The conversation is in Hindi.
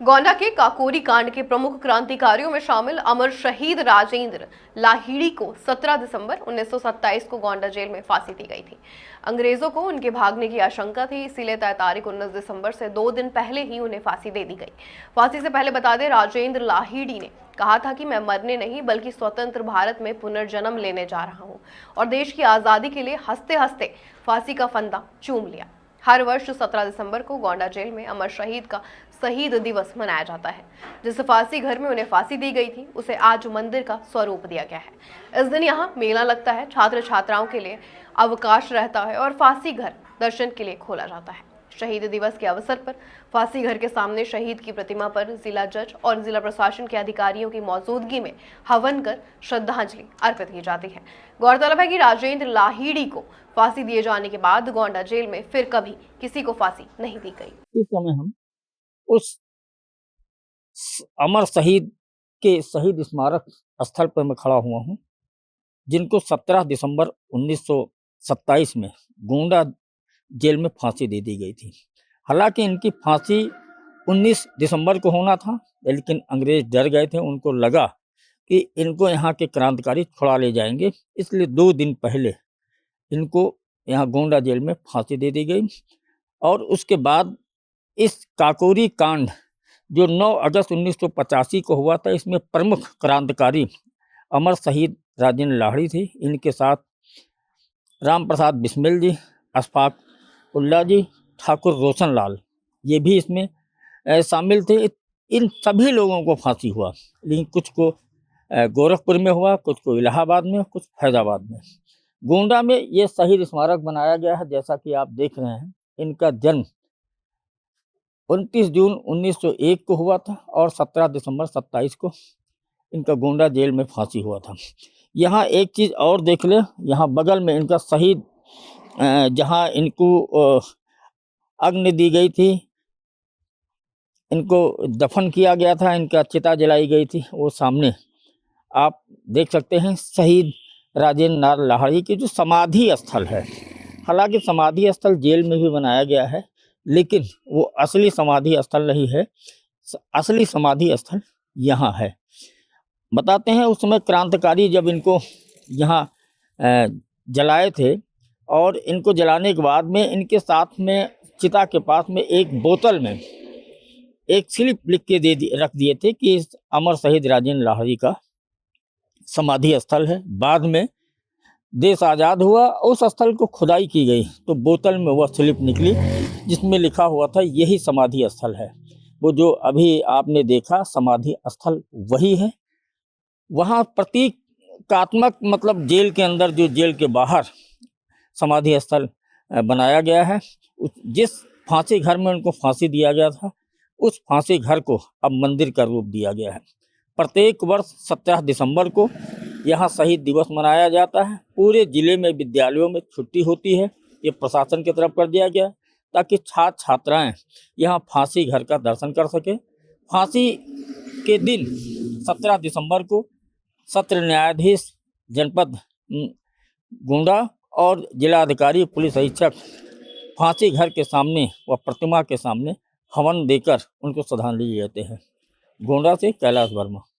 गोंडा के काकोरी कांड के प्रमुख क्रांतिकारियों में शामिल अमर शहीद राजेंद्र लाहिड़ी को 17 दिसंबर 1927 को गोंडा जेल में फांसी दी गई थी। अंग्रेजों को उनके भागने की आशंका थी, इसीलिए तय तारीख 19 दिसंबर से 2 दिन पहले ही उन्हें फांसी दे दी गई। फांसी से पहले बता दें, राजेंद्र लाहिड़ी ने कहा था कि मैं मरने नहीं बल्कि स्वतंत्र भारत में पुनर्जन्म लेने जा रहा हूं और देश की आजादी के लिए हंसते हंसते फांसी का फंदा चूम लिया। हर वर्ष 17 दिसंबर को गोंडा जेल में अमर शहीद का शहीद दिवस मनाया जाता है। जिस फांसी घर में उन्हें फांसी दी गई थी उसे आज मंदिर का स्वरूप दिया गया है। इस दिन यहाँ मेला लगता है, छात्र छात्राओं के लिए अवकाश रहता है और फांसी घर दर्शन के लिए खोला जाता है। शहीद दिवस के अवसर पर फांसी घर के सामने शहीद की प्रतिमा पर जिला जज और जिला प्रशासन के अधिकारियों की मौजूदगी में हवन कर श्रद्धांजलि अर्पित की जाती है। गौरतलब है कि राजेंद्र लाहिड़ी को फांसी दिए जाने के बाद गोंडा जेल में फिर कभी किसी को फांसी नहीं दी गई। इस समय हम उस अमर शहीद के शहीद स्मारक स्थल पर मैं खड़ा हुआ हूं, जिनको 17 दिसंबर 1927 में गोंडा जेल में फांसी दे दी गई थी। हालांकि इनकी फांसी 19 दिसंबर को होना था, लेकिन अंग्रेज डर गए थे। उनको लगा कि इनको यहाँ के क्रांतिकारी छुड़ा ले जाएंगे, इसलिए 2 दिन पहले इनको यहाँ गोंडा जेल में फांसी दे दी गई। और उसके बाद इस काकोरी कांड जो 9 अगस्त 1985 को हुआ था, इसमें प्रमुख क्रांतिकारी अमर शहीद राजेंद्र लाहिड़ी थे। इनके साथ राम प्रसाद बिस्मिल जी, अशफाक उल्ला जी, ठाकुर रोशन लाल, ये भी इसमें शामिल थे। इन सभी लोगों को फांसी हुआ, लेकिन कुछ को गोरखपुर में हुआ, कुछ को इलाहाबाद में, कुछ फैजाबाद में। गोंडा में ये शहीद स्मारक बनाया गया है। जैसा कि आप देख रहे हैं, इनका जन्म 29 जून 1901 को हुआ था और 17 दिसंबर 27 को इनका गोंडा जेल में फांसी हुआ था। यहाँ एक चीज़ और देख ले, यहाँ बगल में इनका शहीद जहाँ इनको अग्नि दी गई थी, इनको दफन किया गया था, इनका चिता जलाई गई थी, वो सामने आप देख सकते हैं शहीद राजेंद्र नाथ लाहिड़ी की जो समाधि स्थल है। हालांकि समाधि स्थल जेल में भी बनाया गया है, लेकिन वो असली समाधि स्थल नहीं है। असली समाधि स्थल यहाँ है। बताते हैं उस समय क्रांतिकारी जब इनको यहाँ जलाए थे, और इनको जलाने के बाद में इनके साथ में चिता के पास में एक बोतल में एक स्लिप लिख के रख दिए थे कि इस अमर शहीद राजेंद्र लाहिड़ी का समाधि स्थल है। बाद में देश आज़ाद हुआ, उस स्थल को खुदाई की गई तो बोतल में वह स्लिप निकली जिसमें लिखा हुआ था यही समाधि स्थल है। वो जो अभी आपने देखा समाधि स्थल वही है। वहाँ प्रतीकात्मक मतलब जेल के अंदर जो जेल के बाहर समाधि स्थल बनाया गया है। जिस फांसी घर में उनको फांसी दिया गया था, उस फांसी घर को अब मंदिर का रूप दिया गया है। प्रत्येक वर्ष 17 दिसंबर को यहाँ शहीद दिवस मनाया जाता है। पूरे जिले में विद्यालयों में छुट्टी होती है। ये प्रशासन की तरफ कर दिया गया ताकि छात्र छात्राएं यहाँ फांसी घर का दर्शन कर सके। फांसी के दिन 17 दिसंबर को सत्र न्यायाधीश जनपद गोंडा और जिलाधिकारी पुलिस अधीक्षक फांसी घर के सामने व प्रतिमा के सामने हवन देकर उनको श्रद्धांजलि देते हैं। गोंडा से कैलाश वर्मा।